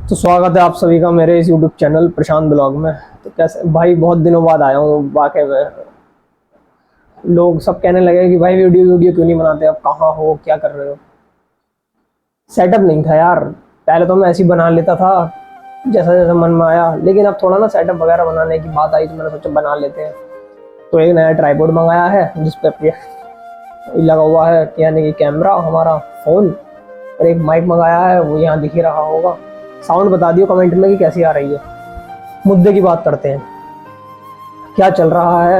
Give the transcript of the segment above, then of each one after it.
तो स्वागत है आप सभी का मेरे इस YouTube चैनल प्रशांत ब्लॉग में। तो कैसे भाई, बहुत दिनों बाद आया हूँ वाकई में। लोग सब कहने लगे कि भाई वीडियो वीडियो क्यों नहीं बनाते, अब कहाँ हो, क्या कर रहे हो। सेटअप नहीं था यार। पहले तो मैं ऐसे ही बना लेता था जैसा जैसा मन में आया, लेकिन अब थोड़ा ना सेटअप वगैरह बनाने की बात आई तो मैंने सोचा बना लेते हैं। तो एक नया ट्राइपॉड मंगाया है जिस पे लगा हुआ है यानी कि कैमरा, हमारा फ़ोन, और एक माइक मंगाया है, वो यहाँ दिख ही रहा होगा। साउंड बता दियो कमेंट में कि कैसी आ रही है। मुद्दे की बात करते हैं, क्या चल रहा है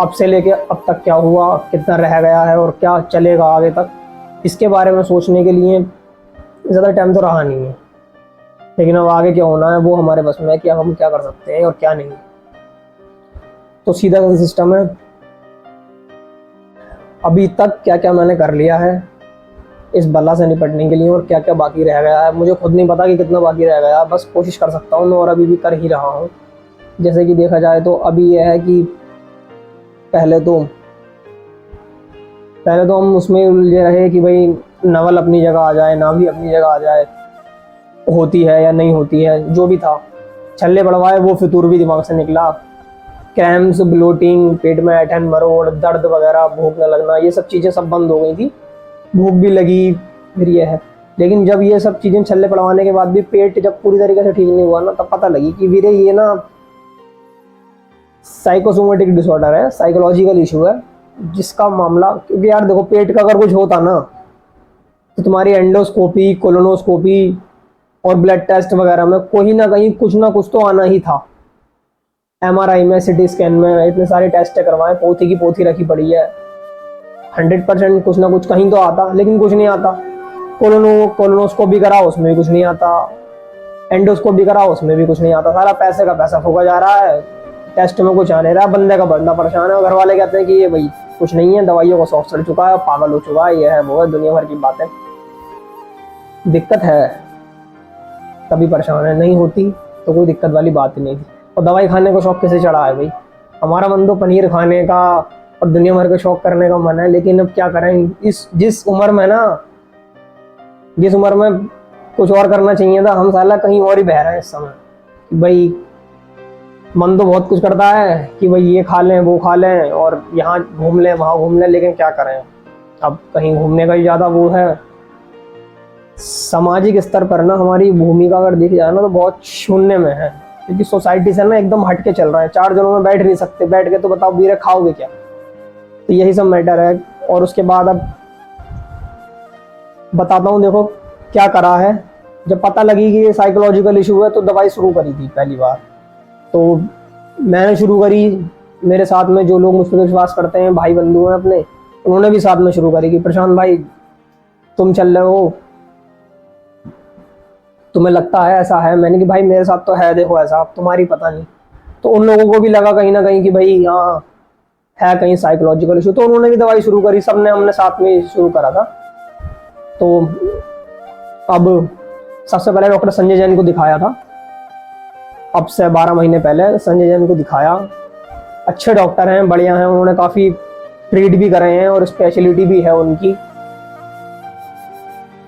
अब से लेके अब तक, क्या हुआ, कितना रह गया है और क्या चलेगा आगे तक। इसके बारे में सोचने के लिए ज़्यादा टाइम तो रहा नहीं है, लेकिन अब आगे क्या होना है वो हमारे बस में है कि अब हम क्या कर सकते हैं और क्या नहीं। तो सीधा सा सिस्टम है, अभी तक क्या क्या मैंने कर लिया है इस बला से निपटने के लिए और क्या क्या बाकी रह गया है मुझे खुद नहीं पता कि कितना बाकी रह गया है। बस कोशिश कर सकता हूँ मैं और अभी भी कर ही रहा हूँ। जैसे कि देखा जाए तो अभी यह है कि पहले तो हम उसमें उलझे रहे कि भाई नवल अपनी जगह आ जाए, नाभि अपनी जगह आ जाए, होती है या नहीं होती है, जो भी था छल्ले बढ़वाए, वो फितूर भी दिमाग से निकला। क्रैम्स, ब्लोटिंग, पेट में ऐंठन मरोड़, दर्द वगैरह, भूख न लगना, ये सब चीज़ें सब बंद हो गई थी। भूख भी लगी, फिर ये है। लेकिन जब ये सब चीज़ें छल्ले पड़वाने के बाद भी पेट जब पूरी तरीके से ठीक नहीं हुआ ना, तब पता लगी कि वीरे ये ना साइकोसोमेटिक डिसऑर्डर है, साइकोलॉजिकल इशू है जिसका मामला। क्योंकि यार देखो, पेट का अगर कुछ होता ना तो तुम्हारी एंडोस्कोपी, कोलोनोस्कोपी और ब्लड टेस्ट वगैरह में कोई ना कहीं कुछ ना कुछ तो आना ही था। MRI में, सिटी स्कैन में, इतने सारे टेस्ट करवाए, पोथी की पोथी रखी पड़ी है। 100% कुछ ना कुछ कहीं तो आता, लेकिन कुछ नहीं आता। कोलोनोस्कोपी कराओ, उसमें भी कुछ नहीं आता। एंडोस्कोपी कराओ, उसमें भी कुछ नहीं आता। सारा पैसे का पैसा फूका जा रहा है, टेस्ट में कुछ आ नहीं रहा। बंदे का बंदा परेशान है, घर वाले कहते हैं कि ये भाई कुछ नहीं है, दवाइयों को शौक चढ़ चुका है, पागल हो चुका है, ये है वो है, दुनिया भर की बातें। दिक्कत है तभी परेशान है, नहीं होती तो कोई दिक्कत वाली बात ही नहीं थी। और दवाई खाने को शौक कैसे चढ़ा है भाई। हमारा मन तो पनीर खाने का और दुनिया भर के शौक करने का मन है, लेकिन अब क्या करें, जिस उम्र में कुछ और करना चाहिए था, हम साला कहीं और ही बह रहे हैं इस समय। भाई मन तो बहुत कुछ करता है कि भाई ये खा लें, वो खा लें, और यहाँ घूम लें, वहाँ घूम लें, लेकिन क्या करें, अब कहीं घूमने का ही ज़्यादा वो है। सामाजिक स्तर पर ना हमारी भूमिका अगर देखी जाए ना तो बहुत शून्य में है, क्योंकि सोसाइटी से ना एकदम हट के चल रहा है। 4 जनों में बैठ नहीं सकते, बैठ के तो बताओ बीरे खाओगे क्या। तो यही सब मैटर है। और उसके बाद अब बताता हूँ, देखो क्या करा है। जब पता लगी कि ये साइकोलॉजिकल इशू है तो दवाई शुरू करी थी पहली बार। तो मैंने शुरू करी, मेरे साथ में जो लोग मुझ पर विश्वास करते हैं, भाई बंधु हैं अपने, उन्होंने भी साथ में शुरू करी कि प्रशांत भाई तुम चल रहे हो, तुम्हें लगता है ऐसा है। मैंने कि भाई मेरे साथ तो है, देखो ऐसा, अब तुम्हारी पता नहीं। तो उन लोगों को भी लगा कहीं ना कहीं कि भाई हाँ है कहीं साइकोलॉजिकल इशू, तो उन्होंने भी दवाई शुरू करी, सबने हमने साथ में शुरू करा था। तो अब सबसे पहले डॉक्टर संजय जैन को दिखाया था, अब से 12 महीने पहले संजय जैन को दिखाया। अच्छे डॉक्टर हैं, बढ़िया हैं, उन्होंने काफ़ी ट्रीट भी करे हैं और स्पेशलिटी भी है उनकी।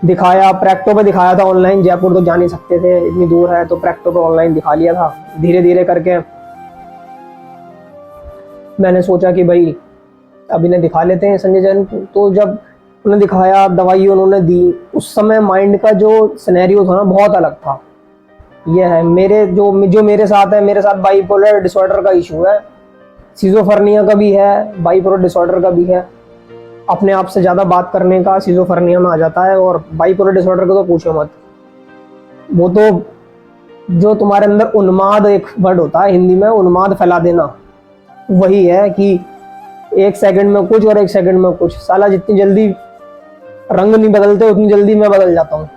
दिखाया, प्रैक्टो पे दिखाया था ऑनलाइन, जयपुर तो जा नहीं सकते थे, इतनी दूर है, तो प्रैक्टो पे ऑनलाइन दिखा लिया था। धीरे धीरे करके मैंने सोचा कि भाई अब इन्हें दिखा लेते हैं संजय जैन को। तो जब उन्हें दिखाया, दवाई उन्होंने दी, उस समय माइंड का जो सिनेरियो था ना बहुत अलग था। यह है जो मेरे साथ है, मेरे साथ बाइपोलर डिसऑर्डर का इशू है, सिजोफर्निया का भी है, बाइपोलर डिसऑर्डर का भी है। अपने आप से ज़्यादा बात करने का सिजोफर्निया में आ जाता है, और बाइपोलर डिसऑर्डर को तो पूछो मत। वो तो जो तुम्हारे अंदर उन्माद, एक वर्ड होता है हिंदी में, उन्माद फैला देना, वही है कि 1 सेकंड में कुछ और 1 सेकंड में कुछ। साला जितनी जल्दी रंग नहीं बदलते उतनी जल्दी मैं बदल जाता हूँ।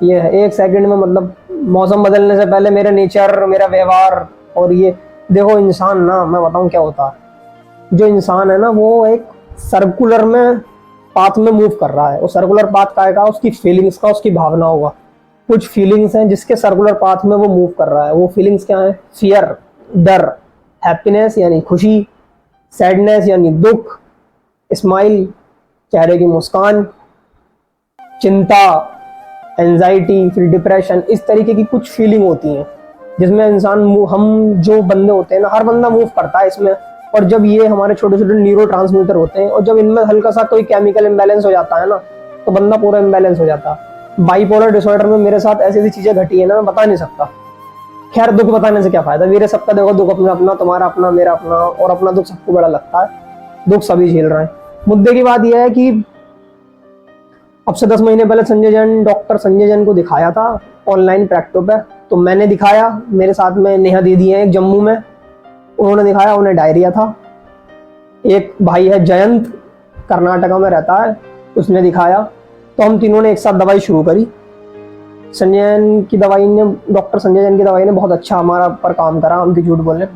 ये है 1 सेकंड में, मतलब मौसम बदलने से पहले मेरा नेचर, मेरा व्यवहार। और ये देखो इंसान ना, मैं बताऊँ क्या होता है। जो इंसान है ना वो एक सर्कुलर में पाथ में मूव कर रहा है। वो सर्कुलर पाथ का है, उसकी फीलिंग्स का, उसकी भावनाओं का। कुछ फीलिंग्स हैं जिसके सर्कुलर पाथ में वो मूव कर रहा है। वो फीलिंग्स क्या है? फियर, डर, हैप्पीनेस यानी खुशी, सैडनेस यानी दुख, स्माइल चेहरे की मुस्कान, चिंता, एंजाइटी, फिर डिप्रेशन, इस तरीके की कुछ फीलिंग होती हैं जिसमें इंसान हम जो बंदे होते हैं ना, हर बंदा मूव करता है इसमें। और जब ये हमारे छोटे छोटे न्यूरो ट्रांसमीटर होते हैं और जब इनमें हल्का सा कोई केमिकल इम्बैलेंस हो जाता है ना, तो बंदा पूरा इम्बैलेंस हो जाता है। बाइपोलर डिसऑर्डर में मेरे साथ ऐसी ऐसी चीजें घटी है ना, मैं बता नहीं सकता। खैर दुख बताने से क्या फायदा, मेरे सबका देखो दुख अपना अपना, तुम्हारा अपना, मेरा अपना, और अपना दुख सबको बड़ा लगता है, दुख सभी झेल रहे हैं। मुद्दे की बात यह है कि अब से 10 महीने पहले डॉक्टर संजय जैन को दिखाया था ऑनलाइन प्रैक्टो पे। तो मैंने दिखाया, मेरे साथ में नेहा दीदी है एक जम्मू में, उन्होंने दिखाया, उन्हें डायरिया था। एक भाई है जयंत, कर्नाटका में रहता है, उसने दिखाया। तो हम तीनों ने एक साथ दवाई शुरू करी। संजय जैन की दवाई ने, डॉक्टर संजय जैन की दवाई ने बहुत अच्छा हमारा पर काम करा, हम भी झूठ बोले।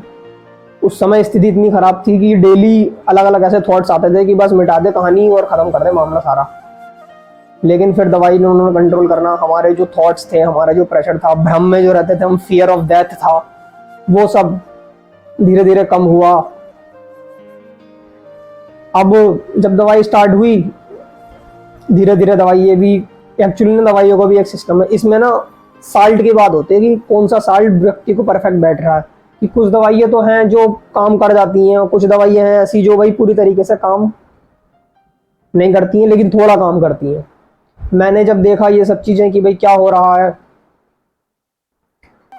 उस समय स्थिति इतनी खराब थी कि डेली अलग अलग ऐसे थॉट्स आते थे कि बस मिटा दे कहानी और खत्म कर दे मामला सारा। लेकिन फिर दवाई ने उन्होंने कंट्रोल करना, हमारे जो थॉट्स थे, हमारा जो प्रेशर था, भ्रम में जो रहते थे हम, फियर ऑफ डेथ था, वो सब धीरे धीरे कम हुआ। अब जब दवाई स्टार्ट हुई, धीरे धीरे दवाई, ये भी एक्चुअली ना दवाइयों का भी एक सिस्टम है, इसमें ना साल्ट की बात होती है कि कौन सा साल्ट व्यक्ति को परफेक्ट बैठ रहा है। कि कुछ दवाइयाँ तो हैं जो काम कर जाती हैं और कुछ दवाइयाँ हैं ऐसी जो भाई पूरी तरीके से काम नहीं करती हैं, लेकिन थोड़ा काम करती हैं। मैंने जब देखा ये सब चीजें कि भाई क्या हो रहा है,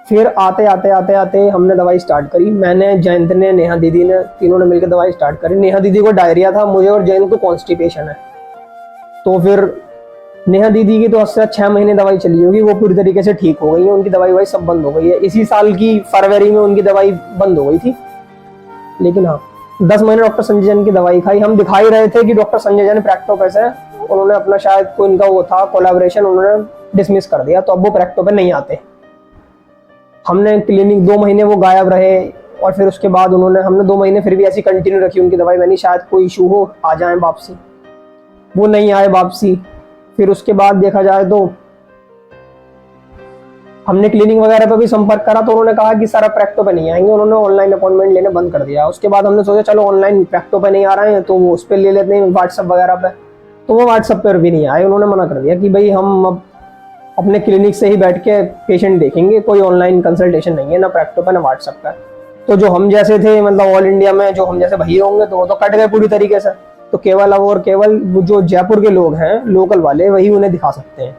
फिर आते आते आते आते हमने दवाई स्टार्ट करी। मैंने, जयंत ने, नेहा दीदी ने, तीनों ने मिलकर दवाई स्टार्ट करी। नेहा दीदी को डायरिया था, मुझे और जयंत को कॉन्स्टिपेशन है। तो फिर नेहा दीदी की तो 6 महीने दवाई चली होगी, वो पूरी तरीके से ठीक हो गई है, उनकी दवाई सब बंद हो गई है। इसी साल की फरवरी में उनकी दवाई बंद हो गई थी। लेकिन हाँ, 10 महीने डॉक्टर संजय जैन की दवाई खाई। हम दिखा ही रहे थे कि डॉक्टर संजय जैन प्रैक्टो पे से, उन्होंने अपना शायद कोई इनका वो था कोलैबोरेशन, उन्होंने डिसमिस कर दिया, तो अब वो प्रैक्टो पे नहीं आते। हमने क्लिनिक 2 महीने वो गायब रहे, और फिर उसके बाद हमने 2 महीने फिर भी ऐसी कंटिन्यू रखी उनकी दवाई, मैंने शायद कोई इशू हो, आ जाए वापसी। वो नहीं आए वापसी। फिर उसके बाद देखा जाए तो हमने क्लिनिक वगैरह पे भी संपर्क करा, तो उन्होंने कहा कि सर अब प्रैक्टो पे नहीं आएंगे, उन्होंने ऑनलाइन अपॉइंटमेंट लेने बंद कर दिया। उसके बाद हमने सोचा चलो ऑनलाइन प्रैक्टो पे नहीं आ रहे हैं तो वो उस पर ले लेते हैं व्हाट्सएप वगैरह पे। तो वो व्हाट्सएप पर भी नहीं आए, उन्होंने मना कर दिया कि भाई हम अब अपने क्लिनिक से ही बैठ के पेशेंट देखेंगे, कोई ऑनलाइन कंसल्टेशन नहीं है, ना प्रैक्टो पे ना व्हाट्सएप पे। तो जो हम जैसे थे, मतलब ऑल इंडिया में जो हम जैसे भैया होंगे, तो वो तो कट गए पूरी तरीके से। तो केवल अब और केवल जो जयपुर के लोग हैं, लोकल वाले, वही उन्हें दिखा सकते हैं।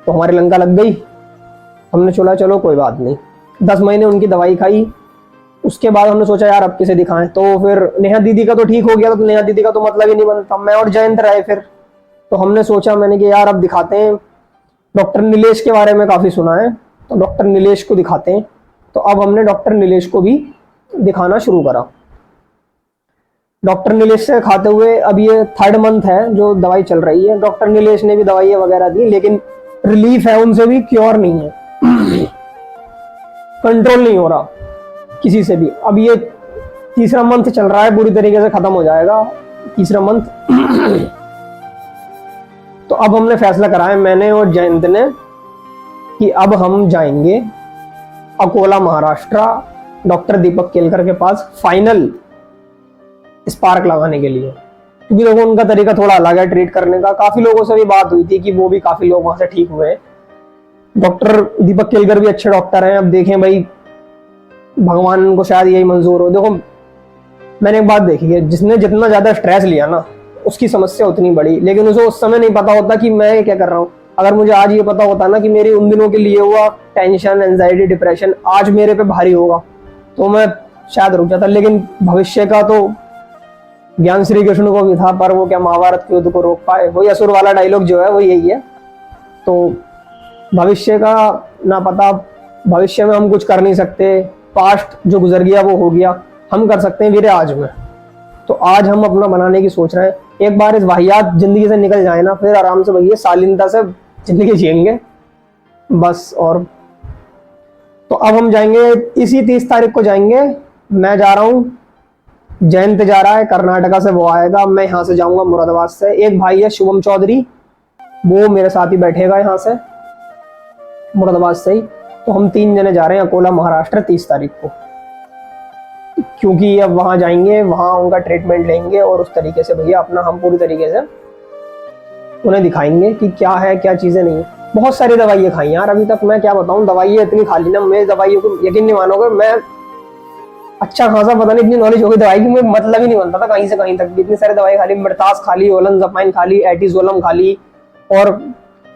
तो हमारी लंका लग गई। हमने सोचा चलो कोई बात नहीं, 10 महीने उनकी दवाई खाई। उसके बाद हमने सोचा यार अब किसे दिखाएं। तो फिर नेहा दीदी का तो ठीक हो गया, तो नेहा दीदी का तो मतलब ही नहीं बनता, मैं और जयंत रहे फिर। तो हमने सोचा, मैंने कि यार अब दिखाते हैं। डॉक्टर नीलेश के बारे में काफी सुना है, तो डॉक्टर नीलेश को दिखाते हैं। तो अब हमने डॉक्टर नीलेश को भी दिखाना शुरू करा। डॉक्टर नीलेश से खाते हुए अब ये 3rd मंथ है जो दवाई चल रही है। डॉक्टर नीलेश ने भी दवाइयाँ वगैरह दी, लेकिन रिलीफ है उनसे भी, क्योर नहीं है, कंट्रोल नहीं हो रहा किसी से भी। अब ये 3रा मंथ चल रहा है, पूरी तरीके से खत्म हो जाएगा 3रा मंथ। तो अब हमने फैसला करा है, मैंने और जयंत ने, कि अब हम जाएंगे अकोला महाराष्ट्र डॉक्टर दीपक केलकर के पास फाइनल स्पार्क लगाने के लिए। क्योंकि देखो उनका तरीका थोड़ा अलग है ट्रीट करने का। काफी लोगों से भी बात हुई थी कि वो भी काफी लोग वहां से ठीक हुए। डॉक्टर दीपक केलकर भी अच्छे डॉक्टर हैं। अब देखें भाई, भगवान को शायद यही मंजूर हो। देखो मैंने एक बात देखी है, जिसने जितना ज्यादा स्ट्रेस लिया ना, उसकी समस्या उतनी बड़ी। लेकिन उसे उस समय नहीं पता होता कि मैं क्या कर रहा हूँ। अगर मुझे आज ये पता होता ना कि मेरी उन दिनों के लिए हुआ टेंशन, एंजाइटी, डिप्रेशन आज मेरे पे भारी होगा, तो मैं शायद रुक जाता। लेकिन भविष्य का तो ज्ञान श्री कृष्ण को भी था, पर वो क्या महाभारत के युद्ध को रोक पाए। वही असुर वाला डायलॉग जो है वो यही है। तो भविष्य का ना पता, भविष्य में हम कुछ कर नहीं सकते। पास्ट जो गुजर गया वो हो गया, हम कर सकते हैं वीरे आज में। तो आज हम अपना बनाने की सोच रहे हैं। एक बार इस वाहियात जिंदगी से निकल जाए ना, फिर आराम से भैया शालीनता से जिंदगी जिएंगे बस। और तो अब हम जाएंगे, इसी 30 तारीख को जाएंगे। मैं जा रहा हूँ, जयंत जा रहा है कर्नाटका से, वो आएगा। मैं यहाँ से जाऊंगा मुरादाबाद से। एक भाई है शुभम चौधरी, वो मेरे साथ ही बैठेगा यहाँ से मुरादाबाद से ही। तो हम 3 जने जा रहे हैं अकोला महाराष्ट्र 30 तारीख को। क्योंकि अब वहां जाएंगे, वहां उनका ट्रीटमेंट लेंगे और उस तरीके से भैया अपना हम पूरी तरीके से उन्हें दिखाएंगे कि क्या है क्या चीज़ें नहीं है। बहुत सारी दवाइयाँ खाई यार अभी तक, मैं क्या बताऊँ, दवाइयाँ इतनी खा ली ना, मैं दवाइयों को यकीन नहीं मानोगे, मैं अच्छा खासा पता नहीं इतनी नॉलेज होगी दवाई की, मुझे मतलब ही नहीं बनता था कहीं से कहीं तक भी। इतनी सारी दवाई खा ली, मिर्तास खा ली, ओलनज़पाइन खा ली, एटिजोलम खा ली, और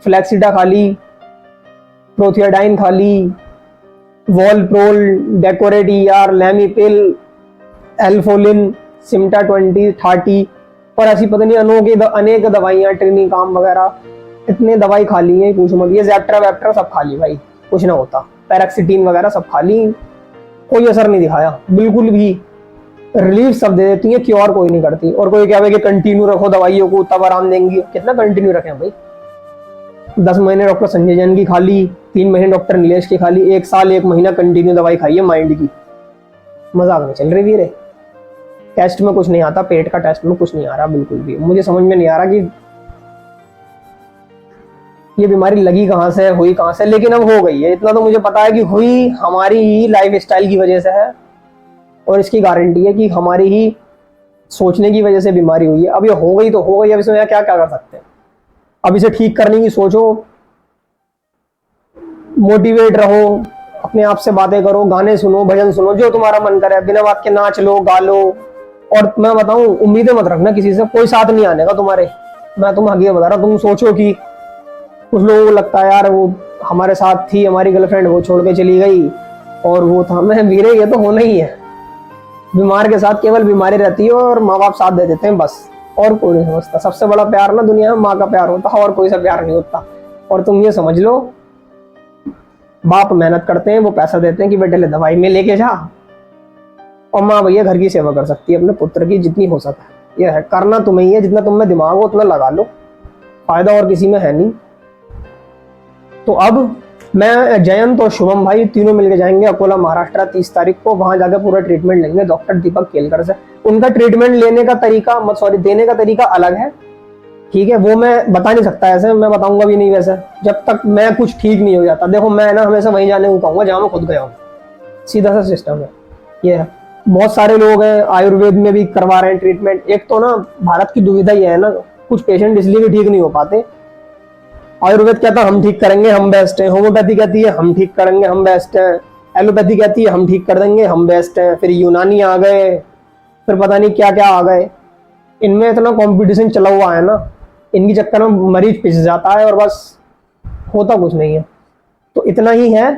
फ्लैक्सीडा खा ली, प्रोथियाडाइन खा ली, वॉलप्रोल, डेकोरेट ER, लैमीपिल, एल्फोलिन, सिम्टा 20-30 और ऐसी पता नहीं अनेक दवाइयाँ, ट्रिनिकाम वगैरह, इतने दवाई खा ली है पूछो मत। ये ज़ैप्ट्रा वैप्ट्रा सब खा ली भाई, कुछ ना होता। पैराक्सिटीन वगैरह सब खा ली, कोई असर नहीं दिखाया बिल्कुल भी। रिलीफ सब दे देती है, क्योर कोई नहीं करती। और कोई क्या है कि कंटिन्यू रखो दवाइयों को तब आराम देंगी, कितना कंटिन्यू रखें भाई। 10 महीने डॉक्टर संजय जैन की खा ली, 3 महीने डॉक्टर नीलेश की खा ली, 1 साल 1 महीना कंटिन्यू दवाई खाई है माइंड की। मजाक में चल रही वीरे। टेस्ट में कुछ नहीं आता, पेट का टेस्ट में कुछ नहीं आ रहा बिल्कुल भी। मुझे समझ में नहीं आ रहा कि ये बीमारी लगी कहाँ से, हुई कहाँ से, लेकिन अब हो गई है। इतना तो मुझे पता है कि हुई हमारी ही लाइफ स्टाइल की वजह से है, और इसकी गारंटी है कि हमारी ही सोचने की वजह से बीमारी हुई है। अब ये हो गई तो हो गई, अब इसमें क्या क्या कर सकते हैं। अब इसे ठीक करने की सोचो, मोटिवेट रहो, अपने आप से बातें करो, गाने सुनो, भजन सुनो, जो तुम्हारा मन करे, बिना बात के नाच लो, गा लो। और मैं बताऊं, उम्मीदें मत रखना किसी से, कोई साथ नहीं आने का तुम्हारे। मैं तुम्हें आगे बता रहा हूं, तुम सोचो कि कुछ लोगों को लगता है यार वो हमारे साथ थी, हमारी गर्लफ्रेंड, वो छोड़ के चली गई और वो था। मैं वीरे, ये तो होना ही है। बीमार के साथ केवल बीमारी रहती है और माँ बाप साथ दे देते हैं बस, और कोई नहीं समझता। सबसे बड़ा प्यार ना दुनिया में माँ का प्यार होता है, और कोई सा प्यार नहीं होता। और तुम ये समझ लो, बाप मेहनत करते हैं, वो पैसा देते हैं कि बेटे ले दवाई में लेके जा, और माँ भैया घर की सेवा कर सकती है अपने पुत्र की जितनी हो सके। ये है, करना तुम्हें ही है, जितना तुम में दिमाग हो उतना लगा लो, फायदा और किसी में है नहीं। तो अब मैं, जयंत और शुभम भाई तीनों मिलके जाएंगे अकोला महाराष्ट्र 30 तारीख को। वहां जाकर पूरा ट्रीटमेंट लेंगे डॉक्टर दीपक केलकर से। उनका ट्रीटमेंट लेने का तरीका, देने का तरीका अलग है, ठीक है, वो मैं बता नहीं सकता ऐसे, मैं बताऊंगा भी नहीं वैसे, जब तक मैं कुछ ठीक नहीं हो जाता। देखो मैं ना हमेशा वहीं जाने को कहूंगा जहां मैं खुद गया हूँ, सीधा सा सिस्टम है ये है। बहुत सारे लोग हैं आयुर्वेद में भी करवा रहे हैं ट्रीटमेंट। एक तो ना भारत की दुविधा ये है ना, कुछ पेशेंट इसलिए भी ठीक नहीं हो पाते। आयुर्वेद कहता है हम ठीक करेंगे, हम बेस्ट हैं। होम्योपैथी कहती है हम ठीक करेंगे, हम बेस्ट हैं। एलोपैथी कहती है हम ठीक कर देंगे, हम बेस्ट हैं। फिर यूनानी आ गए, फिर पता नहीं क्या क्या आ गए। इनमें इतना कंपटीशन चला हुआ है ना, इनकी चक्कर में मरीज पिस जाता है और बस होता कुछ नहीं है। तो इतना ही है।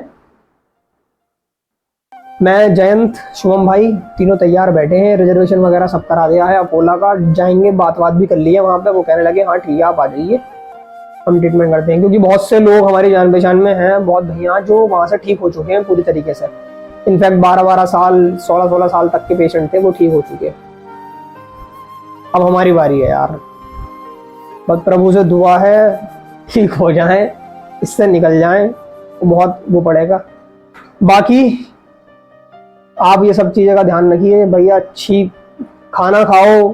मैं, जयंत, शुभम भाई तीनों तैयार बैठे हैं, रिजर्वेशन वगैरह सब करा दिया है अपोला का। जाएंगे, बात भी कर ली है वहां पे, वो कहने लगे हाँ ठीक है आप आ जाइए, हम ट्रीटमेंट करते हैं। क्योंकि बहुत से लोग हमारी जान पहचान में हैं, बहुत भैया जो वहां से ठीक हो चुके हैं पूरी तरीके से। इनफैक्ट 12-12 साल, 16-16 साल तक के पेशेंट थे, वो ठीक हो चुके हैं। अब हमारी बारी है यार, बस प्रभु से दुआ है ठीक हो जाए, इससे निकल जाएं, बहुत वो पड़ेगा। बाकी आप ये सब चीज़ें का ध्यान रखिए भैया, अच्छी खाना खाओ,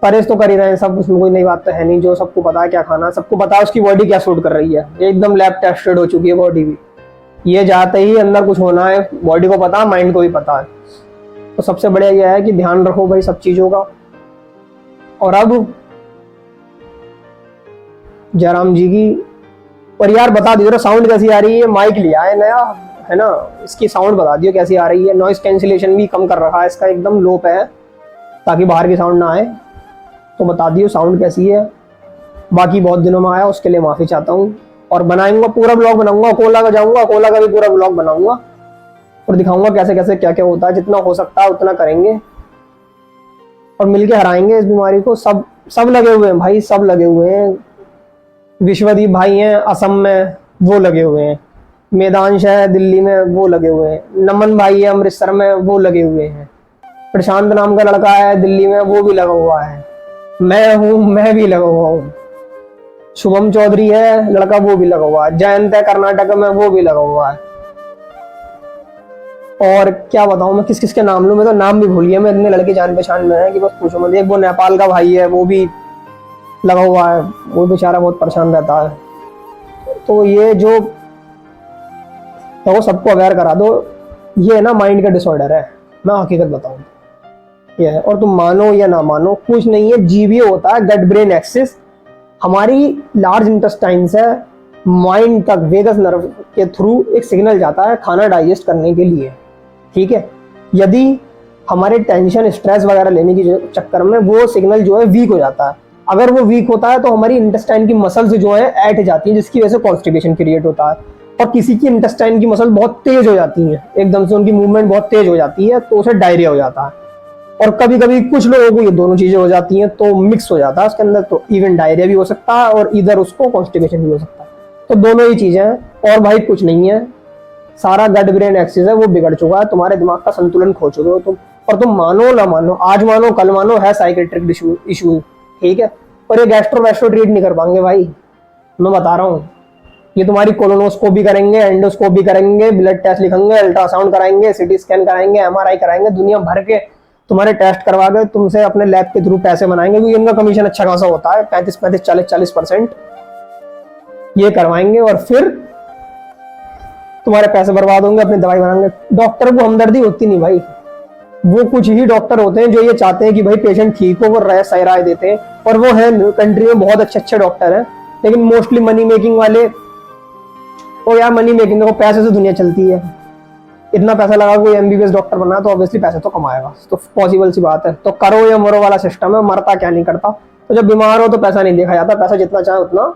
परहेज तो कर ही रहे हैं सब, उसमें कोई नई बात तो है नहीं। जो सबको पता है क्या खाना, सबको पता है उसकी बॉडी क्या सूट कर रही है, एकदम लैब टेस्टेड हो चुकी है बॉडी भी। ये जाते ही अंदर कुछ होना है, बॉडी को पता है, माइंड को भी पता है। तो सबसे बढ़िया यह है कि ध्यान रखो भाई सब चीज़ों का। और अब जयराम जी की, और यार बता दीजिए साउंड कैसी आ रही है, माइक लिया है नया है ना, इसकी साउंड बता दियो कैसी आ रही है। नॉइस कैंसिलेशन भी कम कर रखा है इसका, एकदम लो पे है ताकि बाहर की साउंड ना आए। तो बता दियो साउंड कैसी है। बाकी बहुत दिनों में आया उसके लिए माफ़ी चाहता हूँ, और बनाऊंगा पूरा ब्लॉग बनाऊंगा, अकोला का जाऊंगा, अकोला का भी पूरा ब्लॉग बनाऊंगा और दिखाऊंगा कैसे कैसे क्या क्या होता है। जितना हो सकता है उतना करेंगे और मिलके हराएंगे इस बीमारी को। सब लगे हुए हैं भाई, सब लगे हुए हैं। विश्वदीप भाई हैं असम में, वो लगे हुए हैं। मेदांश है दिल्ली में, वो लगे हुए हैं। नमन भाई है अमृतसर में, वो लगे हुए हैं। प्रशांत नाम का लड़का है दिल्ली में, वो भी लगा हुआ है। मैं हूँ, मैं भी लगा हुआ हूँ। शुभम चौधरी है लड़का, वो भी लगा हुआ है। जयंत है कर्नाटक में, वो भी लगा हुआ है। और क्या बताऊं मैं किस किस के नाम लूं, मैं तो नाम भी भूल गया। मैं इतने लड़के जान पहचान में है कि बस पूछो मत। एक वो नेपाल का भाई है, वो भी लगा हुआ है, वो बेचारा बहुत परेशान रहता है। तो ये जो तो सबको अवेयर करा दो, ये ना माइंड का डिसऑर्डर है, मैं हकीकत बताऊं ये है। और तुम मानो या ना मानो कुछ नहीं है, जीबीए होता है गट ब्रेन एक्सिस। हमारी लार्ज इंटेस्टाइन से माइंड तक वेगस नर्व के थ्रू एक सिग्नल जाता है खाना डाइजेस्ट करने के लिए, ठीक है। यदि हमारे टेंशन स्ट्रेस वगैरह लेने की चक्कर में वो सिग्नल जो है वीक हो जाता है, अगर वो वीक होता है तो हमारी इंटेस्टाइन की मसल्स जो है ऐंठ जाती है, जिसकी वजह से कॉन्स्टिपेशन क्रिएट होता है। और किसी की इंटेस्टाइन की मसल बहुत तेज हो जाती है, एकदम से उनकी मूवमेंट बहुत तेज हो जाती है, तो उसे डायरिया हो जाता है। और कभी कभी कुछ लोगों को ये दोनों चीजें हो जाती हैं, तो मिक्स हो जाता है उसके अंदर, तो इवन डायरिया भी हो सकता है और इधर उसको कॉन्स्टिपेशन भी हो सकता है। तो दोनों ही चीजें हैं और भाई कुछ नहीं है, सारा गट ब्रेन एक्सिस है वो बिगड़ चुका है, तुम्हारे दिमाग का संतुलन खो चुके हो तुम। और तुम मानो ना मानो, आज मानो कल मानो, है साइकेट्रिक इशू, ठीक है। और ये गैस्ट्रो वैस्ट्रो ट्रीट नहीं कर पाएंगे भाई, मैं बता रहा हूँ। ये तुम्हारी कोलोनोस्कोपी करेंगे, एंडोस्कोपी करेंगे, ब्लड टेस्ट लिखेंगे, अल्ट्रासाउंड कराएंगे, सीटी स्कैन कराएंगे, एमआरआई कराएंगे, दुनिया भर के तुम्हारे टेस्ट करवा के तुमसे अपने लैब के थ्रू पैसे बनाएंगे, क्योंकि इनका कमीशन अच्छा खासा होता है, 35-35, 40-40% ये करवाएंगे। और फिर तुम्हारे पैसे बर्बाद होंगे, अपनी दवाई बनाएंगे। डॉक्टर को हमदर्दी होती नहीं भाई, वो कुछ ही डॉक्टर होते हैं जो ये चाहते हैं कि भाई पेशेंट ठीक हो, वो सही राय देते हैं। और वो है कंट्री में बहुत अच्छे अच्छे डॉक्टर हैं, लेकिन मोस्टली मनी मेकिंग वाले। ओ यार मनी मेकिंग, देखो पैसे से दुनिया चलती है, इतना पैसा लगा कोई एमबीबीएस डॉक्टर बना तो ऑब्वियसली पैसे तो कमाएगा, तो पॉसिबल सी बात है। तो करो या मरो वाला सिस्टम है, मरता क्या नहीं करता। तो जब बीमार हो तो पैसा नहीं देखा जाता, पैसा जितना चाहे उतना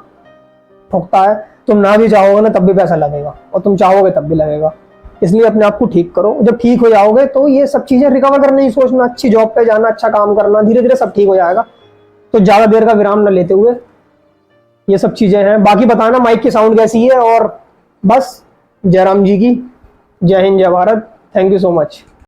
ठुकता है। तुम ना भी चाहोगे ना तब भी पैसा लगेगा, और तुम चाहोगे तब भी लगेगा। इसलिए अपने आप को ठीक करो, जब ठीक हो जाओगे तो ये सब चीजें रिकवर करने की सोचना, अच्छी जॉब पे जाना, अच्छा काम करना, धीरे धीरे सब ठीक हो जाएगा। तो ज्यादा देर का विराम न लेते हुए ये सब चीजें हैं। बाकी बताना माइक की साउंड कैसी है, और बस जयराम जी की जय हिंद जय Bharat. Thank you so much.